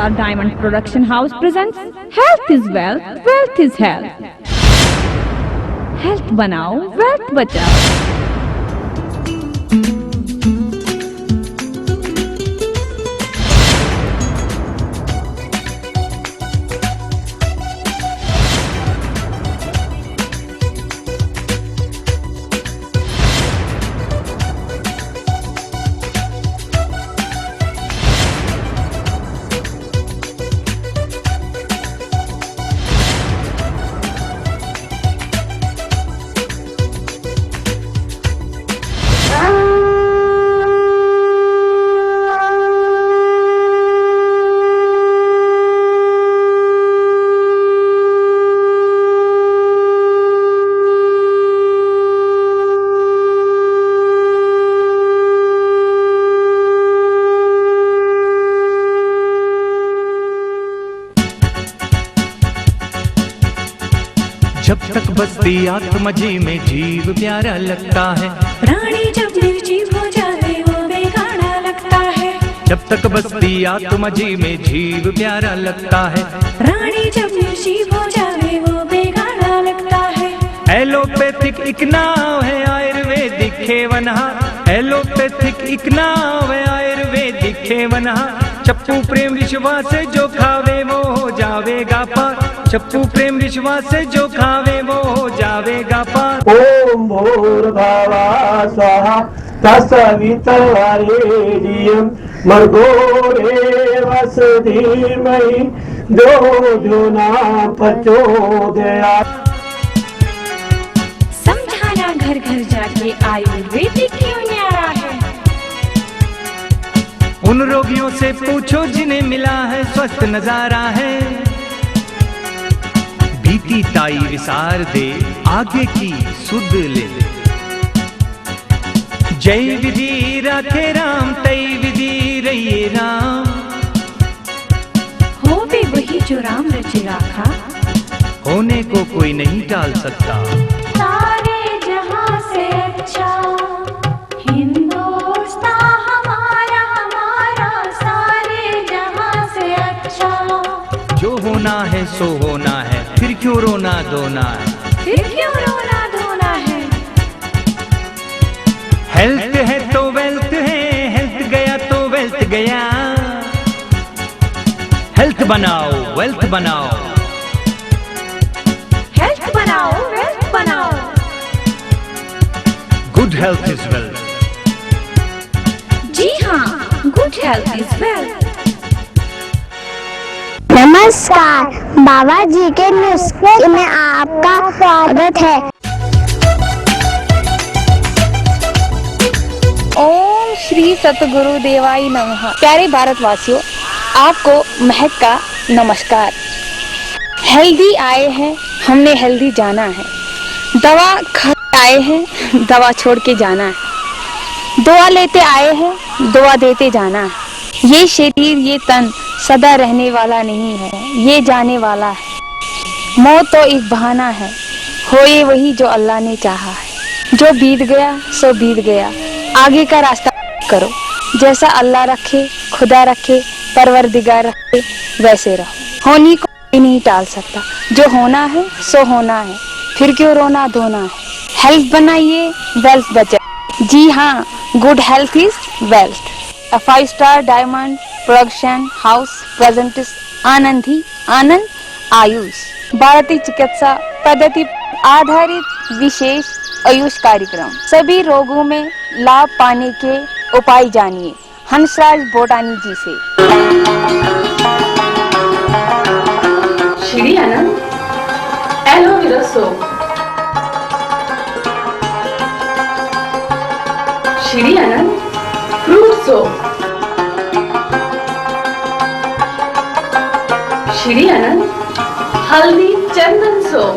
Star Diamond Production House presents Health is Wealth, Wealth is Health. Health बनाओ, wealth बचाओ. जब तक बसती आत्मजी में जीव प्यारा लगता है, प्राणी जब निर्जीव हो जाते वो बेगाना लगता है. जब तक बसती आत्मजी में जीव प्यारा लगता है, प्राणी जब निर्जीव हो जाते वो बेगाना लगता है. एलोपैथिक एक नाव है आयुर्वेदिक खेवनहा, एलोपैथिक एक नाव है आयुर्वेदिक खेवनहा. चप्पू प्रेम विश्वास से जो खावे वो हो जावेगा पार, चप्पू प्रेम विश्वास से जो खावे वो हो जावेगा पार. ओम भूर्भुवः स्वः तत्सवितुर्वरेण्यं भर्गो देवस्य धीमहि धियो न प्रचोदयात्. समझाना घर घर जाके आयुर्वेदिक क्यों न्यारा है. उन रोगियों से पूछो जिन्हें मिला है स्वस्थ नजारा है. बीती ताई विसार दे आगे की सुध ले. जय विधि राखे राम तय विधि रहिए राम. हो भी वही जो राम रचे राखा, होने को कोई नहीं टाल सकता. सारे जहां से अच्छा हिंदुस्तान हमारा हमारा, सारे जहां से अच्छा. जो होना है सो होना है, फिर क्यों रोना धोना है. फिर क्यों रोना धोना है. हेल्थ है तो वेल्थ है, हेल्थ गया तो वेल्थ गया. हेल्थ बनाओ वेल्थ बनाओ, हेल्थ बनाओ वेल्थ बनाओ. Good health is wealth. जी हाँ, गुड हेल्थ इज वेल्थ. नमस्कार, बाबा जी के नुस्खे में आपका स्वागत है. ओम श्री सतगुरु देवाय नमः. प्यारे भारतवासियों, आपको महक का नमस्कार. हेल्दी आए हैं, हमने हेल्दी जाना है. दवा खा आए हैं, दवा छोड़ के जाना है. दुआ लेते आए हैं, दुआ देते जाना है. ये शरीर ये तन सदा रहने वाला नहीं है, ये जाने वाला है. मौत तो एक बहाना है, होए वही जो अल्लाह ने चाहा है. जो बीत गया सो बीत गया, आगे का रास्ता करो. जैसा अल्लाह रखे, खुदा रखे, परवरदिगार रखे, वैसे रहो. होनी को कोई नहीं टाल सकता. जो होना है सो होना है, फिर क्यों रोना धोना है. हेल्थ बनाइए वेल्थ बचाइए. जी हाँ, good health is wealth. A 5-star diamond production house presents Anandi Anand Ayush. भारतीय चिकित्सा पद्धति आधारित विशेष आयुष कार्यक्रम. सभी रोगों में लाभ पाने के उपाय जानिए हंसराज बोटानी जी से. Shri Anand aloe vera soap, Shri Anand fruit soap, Shri Anand हल्दी चंदन soap,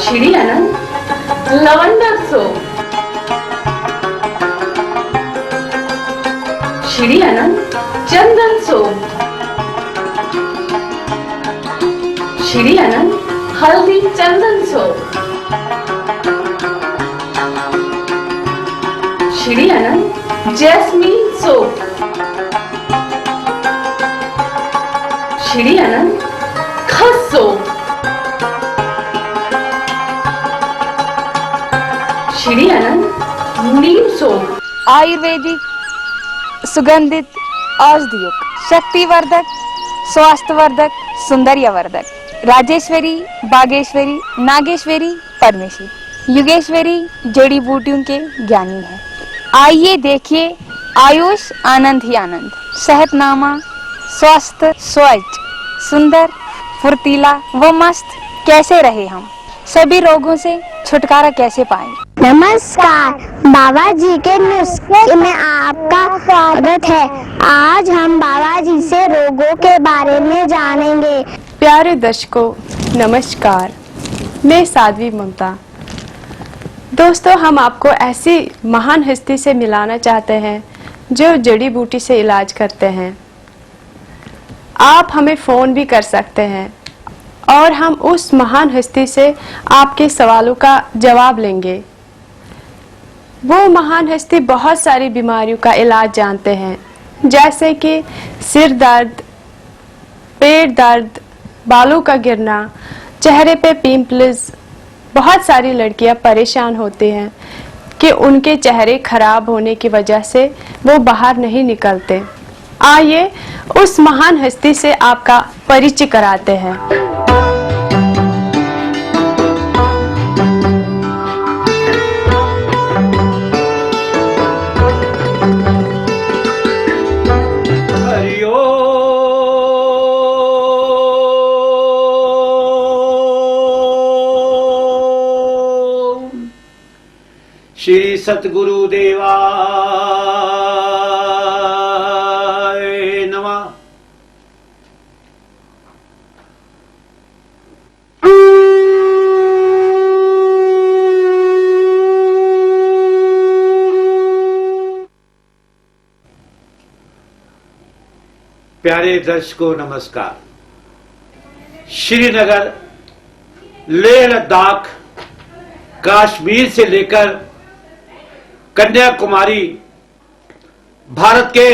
Shri Anand lavender soap, Shri Anand चंदन सोप, श्री आनंद हल्दी चंदन soap, Shri Anand jasmine soap, Shri Anand खस सोप, श्री आनंद नीम सोप, आयुर्वेदिक सुगंधित औषधियुक्त शक्तिवर्धक, स्वास्थ्यवर्धक, सौंदर्यवर्धक, राजेश्वरी, बागेश्वरी, नागेश्वरी, परमेश्वरी, युगेश्वरी जड़ी बूटियों के ज्ञानी है। आइए देखिए आयुष आनंद ही आनंद, सेहतनामा, स्वस्थ, स्वच्छ, सुंदर, फुर्तीला व मस्त कैसे रहे हम, सभी रोगों से छुटकारा कैसे पाएं। नमस्कार, बाबा जी के नुस्खे में आपका स्वागत है। आज हम बाबा जी से रोगों के बारे में जानेंगे। प्यारे दर्शकों नमस्कार, मैं साध्वी ममता। दोस्तों, हम आपको ऐसी महान हस्ती से मिलाना चाहते हैं जो जड़ी बूटी से इलाज करते हैं। आप हमें फ़ोन भी कर सकते हैं और हम उस महान हस्ती से आपके सवालों का जवाब लेंगे। वो महान हस्ती बहुत सारी बीमारियों का इलाज जानते हैं, जैसे कि सिर दर्द, पेट दर्द, बालों का गिरना, चेहरे पे पिंपल्स। बहुत सारी लड़कियां परेशान होती हैं कि उनके चेहरे खराब होने की वजह से वो बाहर नहीं निकलते। आइए उस महान हस्ती से आपका परिचय कराते हैं। श्री सतगुरु देवाय नमः। प्यारे दर्शकों नमस्कार। श्रीनगर, लेह लद्दाख, कश्मीर से लेकर कन्याकुमारी, भारत के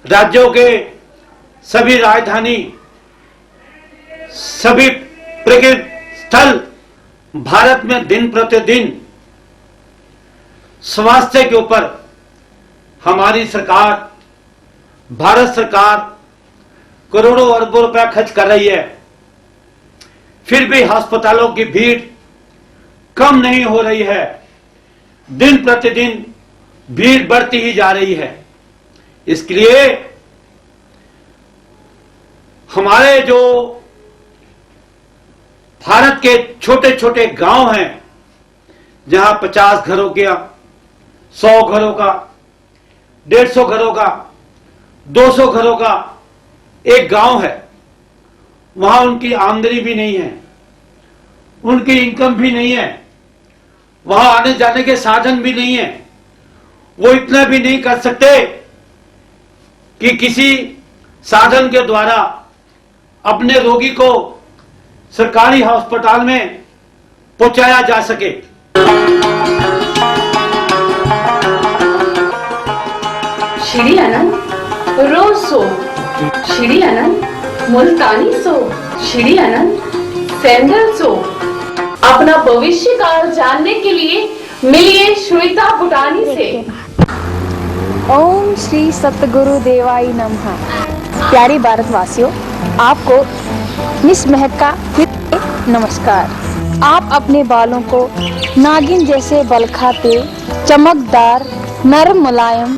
राज्यों के सभी राजधानी, सभी पर्यटन स्थल भारत में दिन प्रतिदिन स्वास्थ्य के ऊपर हमारी सरकार, भारत सरकार करोड़ों अरबों रुपया खर्च कर रही है। फिर भी अस्पतालों की भीड़ कम नहीं हो रही है। दिन प्रतिदिन भीड़ बढ़ती ही जा रही है। इसके लिए हमारे जो भारत के छोटे छोटे गांव हैं, जहां 50 घरों के, 100 घरों का, 150 घरों का, 200 घरों का एक गांव है, वहां उनकी आमदनी भी नहीं है, उनकी इनकम भी नहीं है, वहां आने जाने के साधन भी नहीं है। वो इतना भी नहीं कर सकते कि किसी साधन के द्वारा अपने रोगी को सरकारी अस्पताल में पहुंचाया जा सके। श्री आनंद रोज सोप, श्री आनंद मुल्तानी soap, Shri Anand sandal soap. अपना भविष्य काल जानने के लिए मिलिए श्वेता भूटानी से। ओम श्री सतगुरु देवाय नमः। प्यारे भारतवासियों, आपको मिस महक का नमस्कार। आप अपने बालों को नागिन जैसे बलखाते, चमकदार, नरम, मुलायम,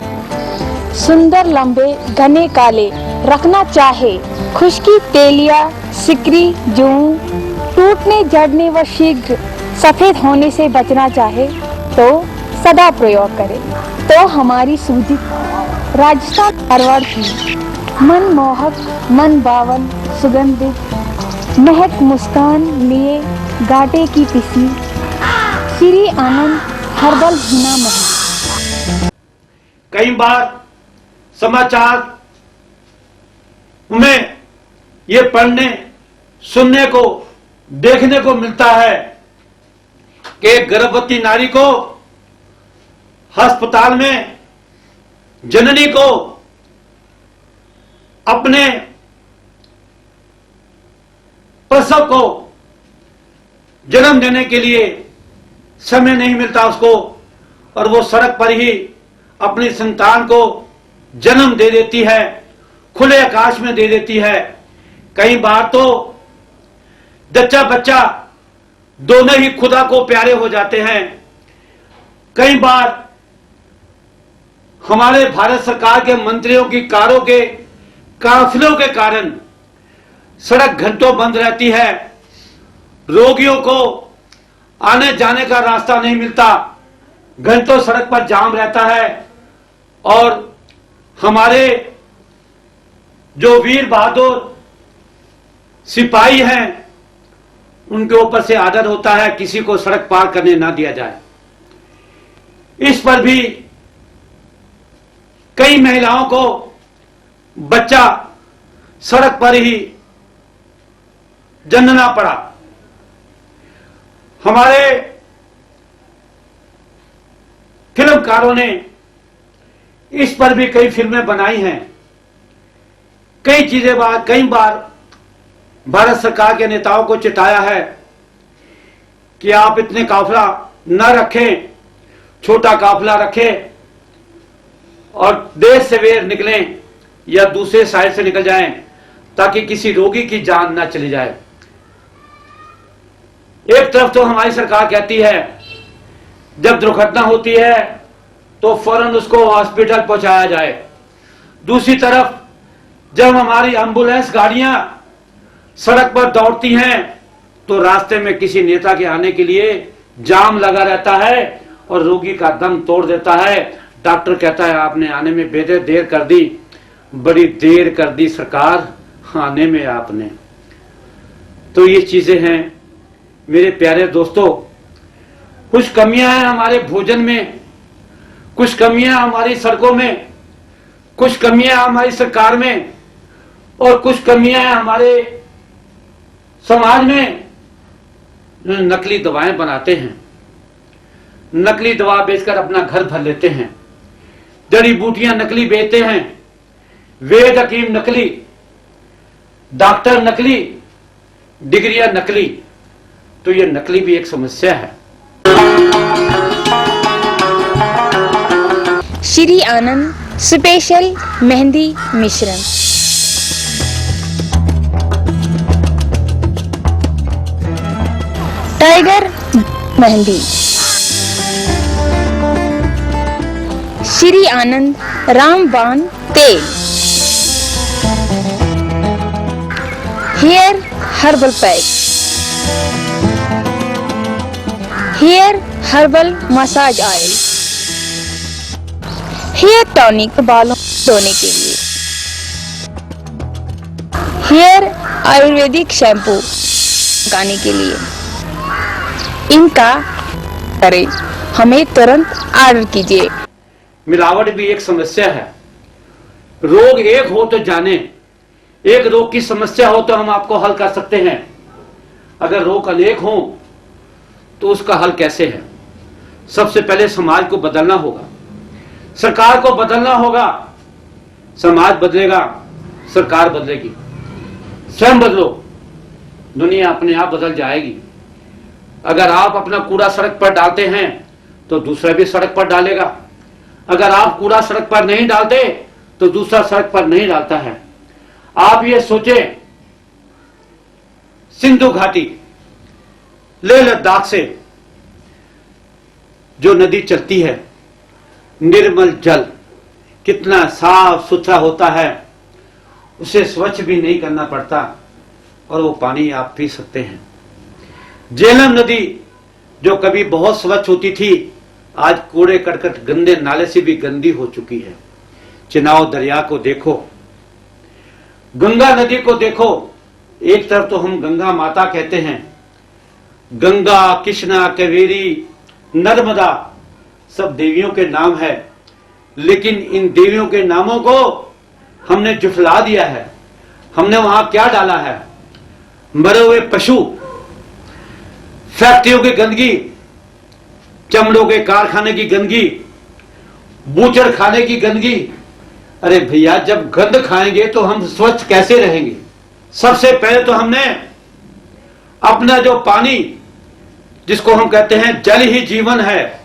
सुंदर, लंबे, घने काले रखना चाहे, खुश्की, तेलिया, सिकरी, जूं, टूटने, झड़ने व शीघ्र सफेद होने से बचना चाहे तो सदा प्रयोग करें। तो हमारी सूजित राजस्थान मारवाड़ की मनमोहक, मन भावन, सुगंधित महक मुस्कान लिए गाटे की पिसी श्री आनंद हर्बल हिना महक। कई बार समाचार में ये पढ़ने, सुनने को, देखने को मिलता है कि एक गर्भवती नारी को अस्पताल में जननी को अपने प्रसव को जन्म देने के लिए समय नहीं मिलता उसको, और वो सड़क पर ही अपनी संतान को जन्म दे देती है, खुले आकाश में दे देती है। कई बार तो जच्चा बच्चा दोनों ही खुदा को प्यारे हो जाते हैं। कई बार हमारे भारत सरकार के मंत्रियों की कारों के काफिलों के कारण सड़क घंटों बंद रहती है, रोगियों को आने जाने का रास्ता नहीं मिलता, घंटों सड़क पर जाम रहता है। और हमारे जो वीर बहादुर सिपाही हैं उनके ऊपर से आदर होता है किसी को सड़क पार करने ना दिया जाए। इस पर भी कई महिलाओं को बच्चा सड़क पर ही जन्मना पड़ा। हमारे फिल्मकारों ने इस पर भी कई फिल्में बनाई हैं। कई बार भारत सरकार के नेताओं को चिताया है कि आप इतने काफिला न रखें, छोटा काफिला रखें और देर सवेर निकलें या दूसरे साइड से निकल जाएं ताकि किसी रोगी की जान ना चली जाए। एक तरफ तो हमारी सरकार कहती है जब दुर्घटना होती है तो फौरन उसको हॉस्पिटल पहुंचाया जाए, दूसरी तरफ जब हमारी एम्बुलेंस गाड़ियां सड़क पर दौड़ती हैं तो रास्ते में किसी नेता के आने के लिए जाम लगा रहता है और रोगी का दम तोड़ देता है। डॉक्टर कहता है आपने आने में बेहद देर कर दी, बड़ी देर कर दी सरकार आने में आपने। तो ये चीजें हैं मेरे प्यारे दोस्तों। कुछ कमियां हैं हमारे भोजन में, कुछ कमियां हमारी सड़कों में, कुछ कमियां हमारी सरकार में और कुछ कमियां हैं हमारे समाज में। नकली दवाएं बनाते हैं, नकली दवा बेचकर अपना घर भर लेते हैं, जड़ी बूटियां नकली बेचते हैं, वेद हकीम नकली, डॉक्टर नकली, डिग्रियां नकली। तो ये नकली भी एक समस्या है। श्री आनंद स्पेशल मेहंदी मिश्रण। टाइगर मेहंदी, श्री आनंद रामबाण तेल, hair herbal pack, hair herbal massage oil, hair tonic बालों धोने के लिए, हेयर आयुर्वेदिक शैम्पू लगाने के लिए। इनका करें, हमें तुरंत ऑर्डर कीजिए। मिलावट भी एक समस्या है। रोग एक हो तो जाने, एक रोग की समस्या हो तो हम आपको हल कर सकते हैं, अगर रोग अनेक हो तो उसका हल कैसे है? सबसे पहले समाज को बदलना होगा, सरकार को बदलना होगा। समाज बदलेगा, सरकार बदलेगी। स्वयं बदलो, दुनिया अपने आप बदल जाएगी। अगर आप अपना कूड़ा सड़क पर डालते हैं तो दूसरा भी सड़क पर डालेगा। अगर आप कूड़ा सड़क पर नहीं डालते तो दूसरा सड़क पर नहीं डालता है। आप ये सोचें, सिंधु घाटी लेह लद्दाख से जो नदी चलती है, निर्मल जल कितना साफ सुथरा होता है, उसे स्वच्छ भी नहीं करना पड़ता और वो पानी आप पी सकते हैं। झेलम नदी जो कभी बहुत स्वच्छ होती थी, आज कूड़े करकट गंदे नाले से भी गंदी हो चुकी है। चिनाव दरिया को देखो, गंगा नदी को देखो। एक तरफ तो हम गंगा माता कहते हैं, गंगा, कृष्णा, कावेरी, नर्मदा सब देवियों के नाम है, लेकिन इन देवियों के नामों को हमने जुठला दिया है। हमने वहां क्या डाला है? मरे हुए पशु, फैक्ट्रियों की गंदगी, चमड़ों के कारखाने की गंदगी, बूचड़ खाने की गंदगी। अरे भैया, जब गंद खाएंगे तो हम स्वच्छ कैसे रहेंगे? सबसे पहले तो हमने अपना जो पानी, जिसको हम कहते हैं जल ही जीवन है,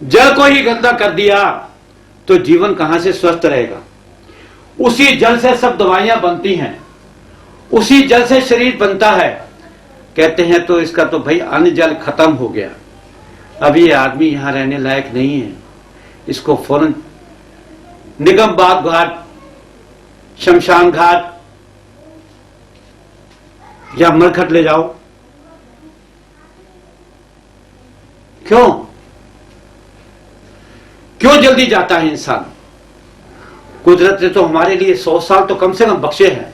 जल को ही गंदा कर दिया तो जीवन कहां से स्वस्थ रहेगा? उसी जल से सब दवाइयां बनती हैं, उसी जल से शरीर बनता है। कहते हैं तो इसका तो भाई अन्न जल खत्म हो गया, अब ये आदमी यहां रहने लायक नहीं है, इसको फौरन निगमबाग घाट, शमशान घाट या मरघट ले जाओ। क्यों क्यों जल्दी जाता है इंसान? कुदरत ने तो हमारे लिए 100 साल तो कम से कम बख्शे हैं।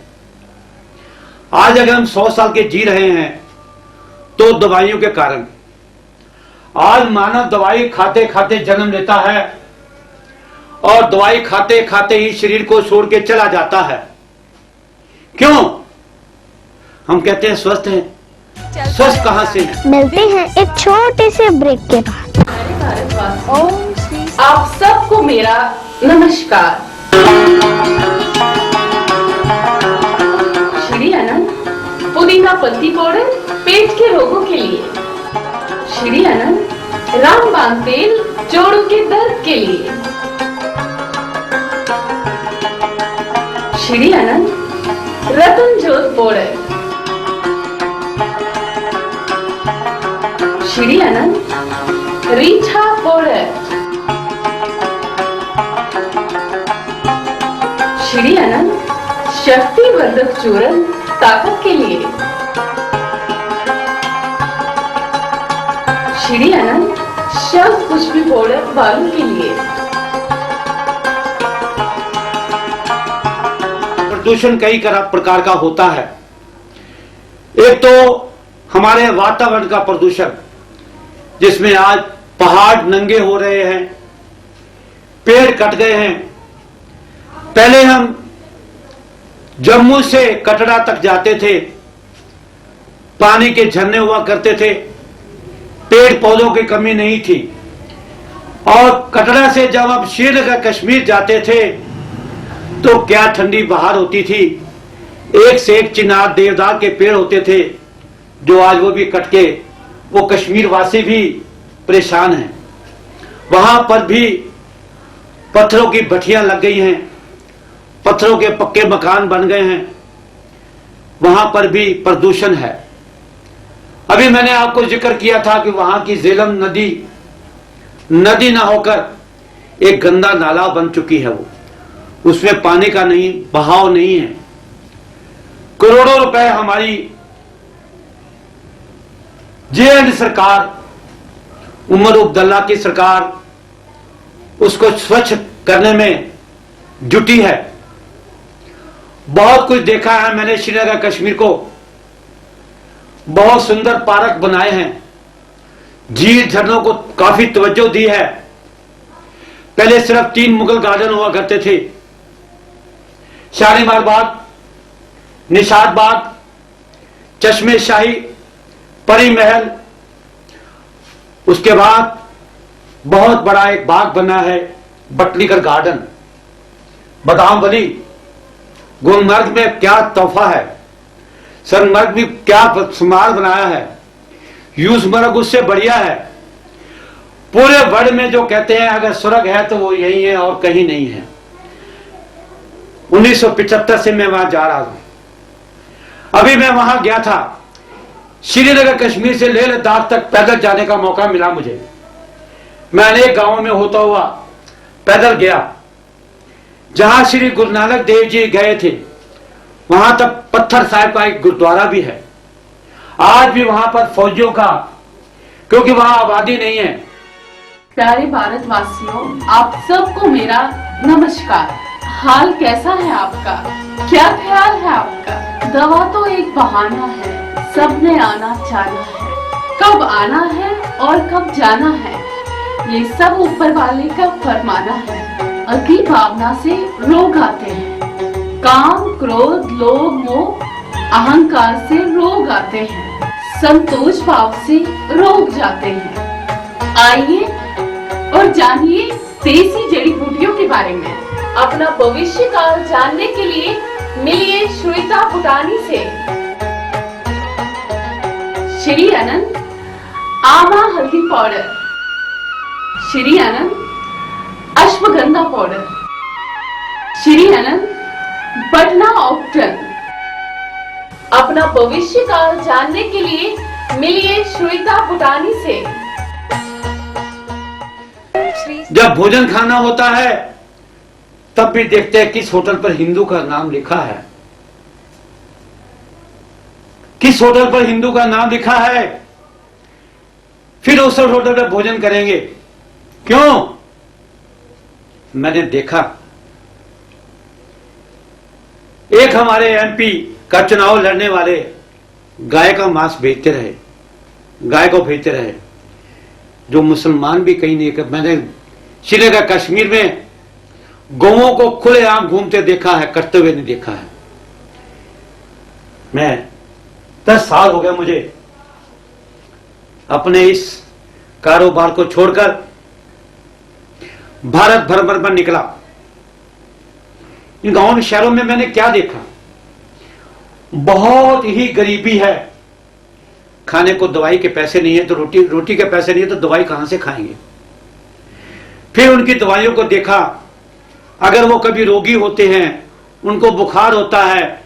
आज अगर हम 100 साल के जी रहे हैं तो दवाइयों के कारण। आज मानव दवाई खाते खाते जन्म लेता है और दवाई खाते खाते ही शरीर को छोड़ के चला जाता है। क्यों? हम कहते हैं स्वस्थ हैं, स्वस्थ कहां से हैं? मिलते हैं एक छोटे से ब्रेक के बाद। आप सबको मेरा नमस्कार। श्री अनंत पुदीना पत्ती पाउडर पेट के रोगों के लिए। श्री अनंत रामबाण तेल जोड़ों के दर्द के लिए। श्री अनंत रतन जोत पाउडर। श्री अनंत रीठा पाउडर। श्री अनंत शक्तिवर्धक चूर्ण ताकत के लिए। श्री अनंत शव पुष्पी पाउडर बालों के लिए। प्रदूषण कई प्रकार का होता है। एक तो हमारे वातावरण का प्रदूषण, जिसमें आज पहाड़ नंगे हो रहे हैं, पेड़ कट गए हैं। पहले हम जम्मू से कटरा तक जाते थे, पानी के झरने हुआ करते थे, पेड़ पौधों की कमी नहीं थी। और कटरा से जब हम श्रीनगर कश्मीर जाते थे तो क्या ठंडी बहार होती थी। एक से एक चिनार देवदार के पेड़ होते थे, जो आज वो भी कट के, वो कश्मीर वासी भी परेशान हैं। वहां पर भी पत्थरों की भट्टियां लग गई हैं, पत्थरों के पक्के मकान बन गए हैं, वहां पर भी प्रदूषण है। अभी मैंने आपको जिक्र किया था कि वहां की झेलम नदी नदी ना होकर एक गंदा नाला बन चुकी है। वो उसमें पानी का नहीं बहाव नहीं है। करोड़ों रुपए हमारी जे सरकार, उमर अब्दुल्ला की सरकार, उसको स्वच्छ करने में जुटी है। बहुत कुछ देखा है मैंने श्रीनगर कश्मीर को। बहुत सुंदर पार्क बनाए हैं, झील झरनों को काफी तवज्जो दी है। पहले सिर्फ 3 मुगल गार्डन हुआ करते थे, शालीमार बाग, निशात बाग, चश्मे शाही, परी महल। उसके बाद बहुत बड़ा एक बाग बना है, बटनीगर गार्डन, बादाम वली। गुलमर्ग में क्या तोहफा है, सनमर्ग भी क्या शुमार बनाया है, यूसमर्ग उससे बढ़िया है। पूरे वर्ल्ड में जो कहते हैं अगर स्वर्ग है तो वो यही है और कहीं नहीं है। 1975 से मैं वहां जा रहा हूं। अभी मैं वहां गया था, श्रीनगर कश्मीर से लेह लद्दाख तक पैदल जाने का मौका मिला मुझे। मैं अनेक गांवों में होता हुआ पैदल गया। जहां श्री गुरु नानक देव जी गए थे वहां तक पत्थर साहिब का एक गुरुद्वारा भी है। आज भी वहां पर फौजियों का, क्योंकि वहां आबादी नहीं है। प्यारे भारतवासियों, आप सबको मेरा नमस्कार। हाल कैसा है आपका? क्या ख्याल है आपका? दवा तो एक बहाना है, सबने आना जाना है। कब आना है और कब जाना है, ये सब ऊपर वाले का फरमाना है। अति भावना से रोग आते हैं, काम, क्रोध, लोभ, मोह, अहंकार से रोग आते हैं, संतोष भाव से रोग जाते हैं। आइए और जानिए देसी जड़ी बूटियों के बारे में। अपना भविष्य काल जानने के लिए मिलिए श्वेता भूटानी से। श्री अनंत आमा हल्दी पाउडर, श्री अनंत अश्वगंधा पाउडर, श्री अनंत बटना ऑक्टन। अपना भविष्य काल जानने के लिए मिलिए श्वेता भूटानी से। जब भोजन खाना होता है तब भी देखते हैं किस होटल पर हिंदू का नाम लिखा है, किस होटल पर हिंदू का नाम लिखा है, फिर उस होटल पर भोजन करेंगे। क्यों? मैंने देखा एक हमारे एमपी का चुनाव लड़ने वाले गाय का मांस बेचते रहे, गाय को भेजते रहे, जो मुसलमान भी कहीं नहीं। मैंने श्रीनगर कश्मीर में गौओं को खुलेआम घूमते देखा है, कटते हुए नहीं देखा है। मैं 10 साल हो गए मुझे अपने इस कारोबार को छोड़कर भारत भर पर निकला। इन गांवों में शहरों में मैंने क्या देखा? बहुत ही गरीबी है। खाने को दवाई के पैसे नहीं है तो रोटी के पैसे नहीं है तो दवाई कहां से खाएंगे? फिर उनकी दवाइयों को देखा, अगर वो कभी रोगी होते हैं, उनको बुखार होता है,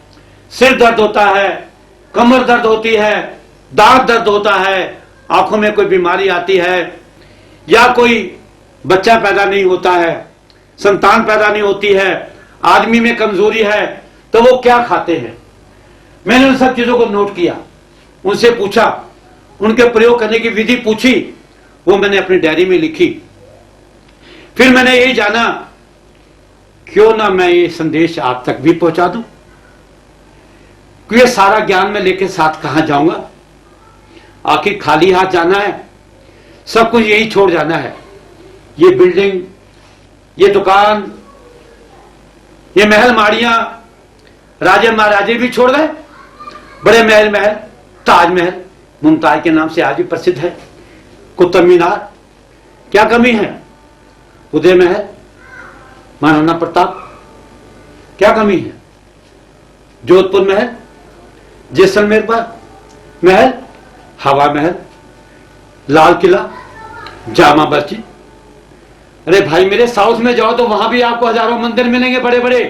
सिर दर्द होता है, कमर दर्द होती है, दांत दर्द होता है, आंखों में कोई बीमारी आती है, या कोई बच्चा पैदा नहीं होता है, संतान पैदा नहीं होती है, आदमी में कमजोरी है, तो वो क्या खाते हैं? मैंने उन सब चीजों को नोट किया, उनसे पूछा, उनके प्रयोग करने की विधि पूछी, वो मैंने अपनी डायरी में लिखी। फिर मैंने यही जाना, क्यों ना मैं ये संदेश आप तक भी पहुंचा दूं, क्योंकि ये सारा ज्ञान मैं लेके साथ कहां जाऊंगा? आखिर खाली हाथ जाना है, सब कुछ यही छोड़ जाना है। ये बिल्डिंग, ये दुकान, ये महल माड़ियां, राजे महाराजे भी छोड़ गए। बड़े महल, ताजमहल मुमताज के नाम से आज भी प्रसिद्ध है, कुतुब मीनार, क्या कमी है? उदय महल, महाराणा प्रताप, क्या कमी है? जोधपुर महल, जैसलमेर महल, हवा महल, लाल किला, जामा मस्जिद। अरे भाई मेरे, साउथ में जाओ तो वहां भी आपको हजारों मंदिर मिलेंगे बड़े बड़े।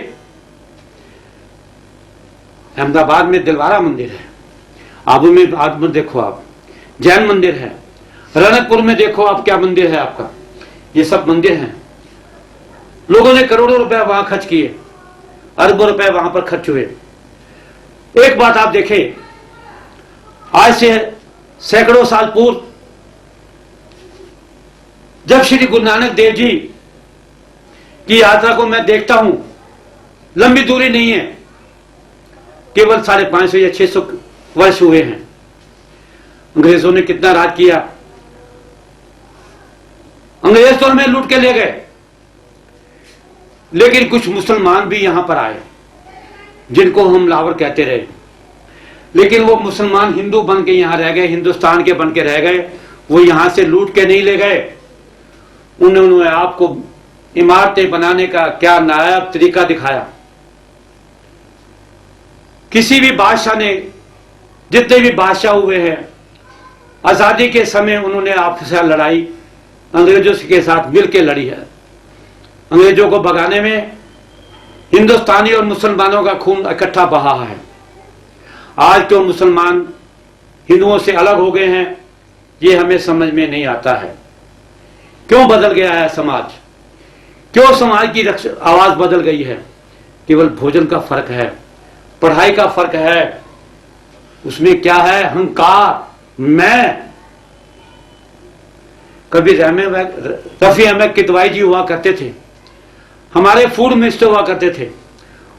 अहमदाबाद में दिलवारा मंदिर है, आबू में आदम देखो आप, जैन मंदिर है, रणकपुर में देखो आप क्या मंदिर है आपका। ये सब मंदिर हैं। लोगों ने करोड़ों रुपए वहां खर्च किए, अरबों रुपए वहां पर खर्च हुए। एक बात आप देखें, आज से सैकड़ों साल पूर्व जब श्री गुरु नानक देव जी की यात्रा को मैं देखता हूं, लंबी दूरी नहीं है, केवल 550 या 600 वर्ष हुए हैं। अंग्रेजों ने कितना राज किया, अंग्रेज तो हमें लूट के ले गए, लेकिन कुछ मुसलमान भी यहां पर आए जिनको हम लावर कहते रहे, लेकिन वो मुसलमान हिंदू बन के यहां रह गए, हिंदुस्तान के बन के रह गए। वो यहां से लूट के नहीं ले गए, उन्होंने आपको इमारतें बनाने का क्या नायाब तरीका दिखाया। किसी भी बादशाह ने, जितने भी बादशाह हुए हैं, आजादी के समय उन्होंने आपसे लड़ाई अंग्रेजों के साथ मिलकर लड़ी है। अंग्रेजों को भगाने में हिंदुस्तानी और मुसलमानों का खून इकट्ठा बहा है। आज क्यों मुसलमान हिंदुओं से अलग हो गए हैं, ये हमें समझ में नहीं आता है। क्यों बदल गया है समाज, क्यों समाज की आवाज बदल गई है? केवल भोजन का फर्क है, पढ़ाई का फर्क है। उसमें क्या है? अहंकार, मैं। कभी रफी अहमद किदवाई जी हुआ करते थे, हमारे फूड मिनिस्टर हुआ करते थे।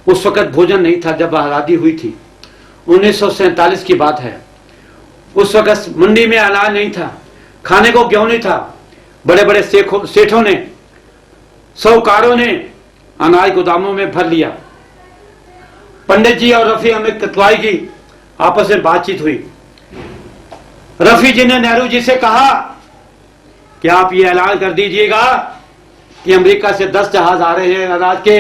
उस वक्त भोजन नहीं था जब आजादी हुई थी, 1947 की बात है। उस वक्त मंडी में अनाज नहीं था, खाने को गेहूं नहीं था। बड़े बड़े सेठों ने, साहूकारों ने अनाज गोदामों में भर लिया। पंडित जी और रफी अहमद किदवाई की आपस में बातचीत हुई। रफी जी ने नेहरू जी से कहा कि आप ये ऐलान कर दीजिएगा कि अमेरिका से 10 जहाज आ रहे हैं अनाज के,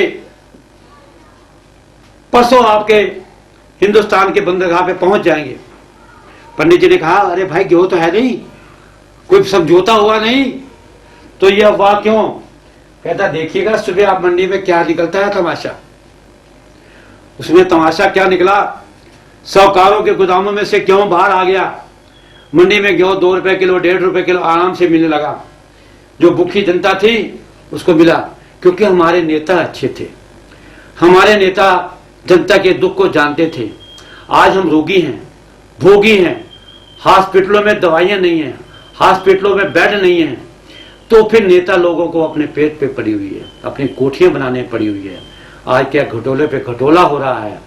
परसों आपके हिंदुस्तान के बंदरगाह पे पहुंच जाएंगे। पंडित जी ने कहा, अरे भाई गेहूं तो है नहीं, कोई समझौता हुआ नहीं, तो ये अफवाह क्यों? कहता देखिएगा सुबह आप मंडी में क्या निकलता है तमाशा। उसमें तमाशा क्या निकला, साहूकारों के गोदामों में से गेहूं बाहर आ गया, मंडी में गेहूं 2 रुपए किलो 1.5 रुपए किलो आराम से मिलने लगा। जो भूखी जनता थी उसको मिला, क्योंकि हमारे नेता अच्छे थे, हमारे नेता जनता के दुख को जानते थे। आज हम रोगी हैं, भोगी हैं, हॉस्पिटलों में दवाइयां नहीं हैं, हॉस्पिटलों में बेड नहीं है, तो फिर नेता लोगों को अपने पेट पे पड़ी हुई है, अपनी कोठियां बनाने पड़ी हुई है। आज क्या घटोले पे घटोला हो रहा है,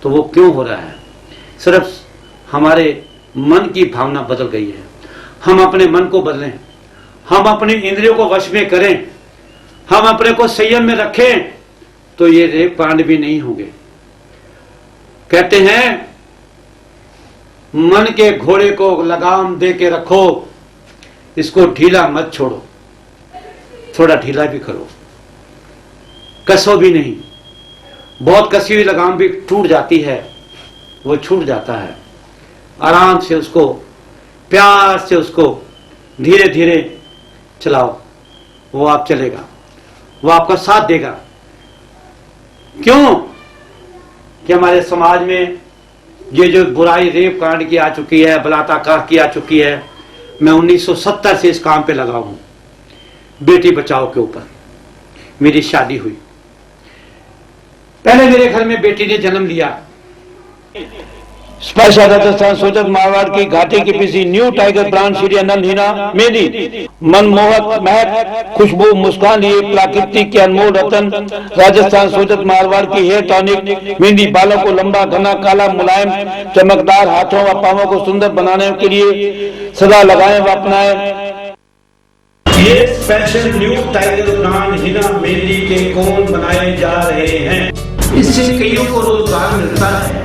तो वो क्यों हो रहा है? सिर्फ हमारे मन की भावना बदल गई है। हम अपने मन को बदलें, हम अपनी इंद्रियों को वश में करें, हम अपने को संयम में रखें, तो ये रेप कांड भी नहीं होंगे। कहते हैं मन के घोड़े को लगाम दे के रखो, इसको ढीला मत छोड़ो, थोड़ा ढीला भी करो, कसो भी नहीं। बहुत कसी हुई लगाम भी टूट जाती है, वो छूट जाता है। आराम से उसको, प्यार से उसको धीरे धीरे चलाओ, वो आप चलेगा, वो आपका साथ देगा। क्यों कि हमारे समाज में ये जो बुराई रेप कांड की आ चुकी है, बलात्कार की आ चुकी है। मैं 1970 से इस काम पे लगा हूं, बेटी बचाओ के ऊपर। मेरी शादी हुई, पहले मेरे घर में बेटी ने जन्म लिया। स्पेशल राजस्थान सोजत मारवाड़ की घाटी की PC new tiger brand Shri Anand Heena mehndi, मनमोहक महक, खुशबू, मुस्कान लिए प्राकृतिक के अनमोल रतन। राजस्थान सोजत मारवाड़ की हेयर टॉनिक मेहंदी बालों को लंबा, घना, काला, मुलायम, चमकदार, हाथों व पांवों को सुंदर बनाने के लिए सदा लगाएं व अपनाएं। ये स्पेशल न्यू टाइगर ब्रांड हीना मेहंदी के कोन बनाए जा रहे हैं, इससे कईयों को रोजगार मिलता है।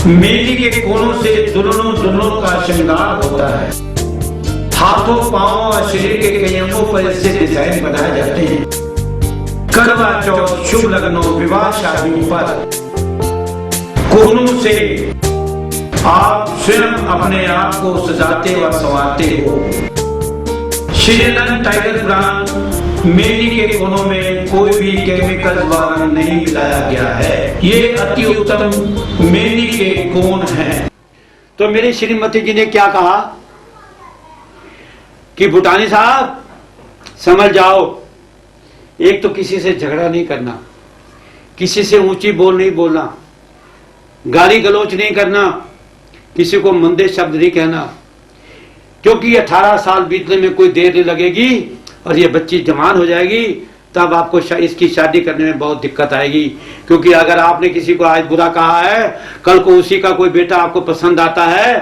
मेहंदी के कोनों से दुल्हनों का श्रृंगार होता है। हाथों, पांवों और शरीर के कई अंगों पर इससे डिजाइन बनाए जाते हैं। करवा चौथ, शुभ लग्नों, विवाह शादियों पर कोनों से आप स्वयं अपने आप को सजाते व संवारते हो। श्री आनंद टाइगर ब्रांड मेहंदी के कोनों में कोई भी केमिकल द्वारा नहीं मिलाया गया है। ये अति उत्तम मेहंदी के कोन हैं। तो मेरी श्रीमती जी ने क्या कहा कि भूटानी साहब समझ जाओ, एक तो किसी से झगड़ा नहीं करना, किसी से ऊंची बोल नहीं बोलना, गाली गलोच नहीं करना, किसी को मंदे शब्द नहीं कहना, क्योंकि 18 साल बीतने में कोई देर नहीं लगेगी और ये बच्ची जवान हो जाएगी, तब आपको इसकी शादी करने में बहुत दिक्कत आएगी। क्योंकि अगर आपने किसी को आज बुरा कहा है, कल को उसी का कोई बेटा आपको पसंद आता है,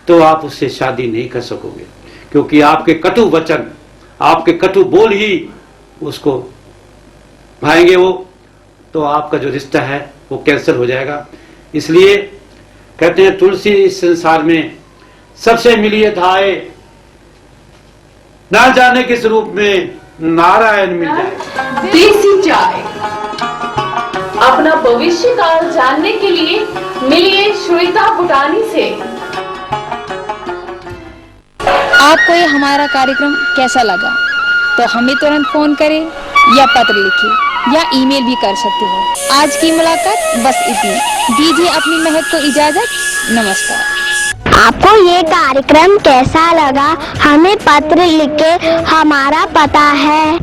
तो आप उससे शादी नहीं कर सकोगे, क्योंकि आपके कटु वचन, आपके कटु बोल ही उसको भाएंगे वो, तो आपका जो रिश्ता है वो कैंसिल हो जाएगा। इसलिए कहते हैं तुलसी इस संसार में सबसे मिलिए धाए, ना जाने किस रूप में नारायण मिल जाए। देसी चाय, अपना भविष्य काल जानने के लिए मिलिए श्वेता भूटानी से। आपको ये हमारा कार्यक्रम कैसा लगा तो हमें तुरंत फोन करें या पत्र लिखें या ईमेल भी कर सकते हो। आज की मुलाकात बस इतनी। दीजिए अपनी महक को इजाजत। नमस्कार। आपको ये कार्यक्रम कैसा लगा हमें पत्र लिखे, हमारा पता है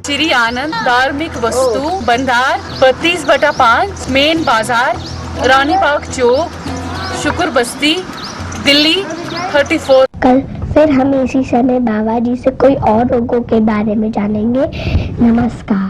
श्री आनंद धार्मिक वस्तु भंडार 32/5 मेन बाजार, रानी बाग चौक, शुक्र बस्ती, दिल्ली 34। कल फिर हम इसी समय बाबा जी से कोई और रोगों के बारे में जानेंगे। नमस्कार।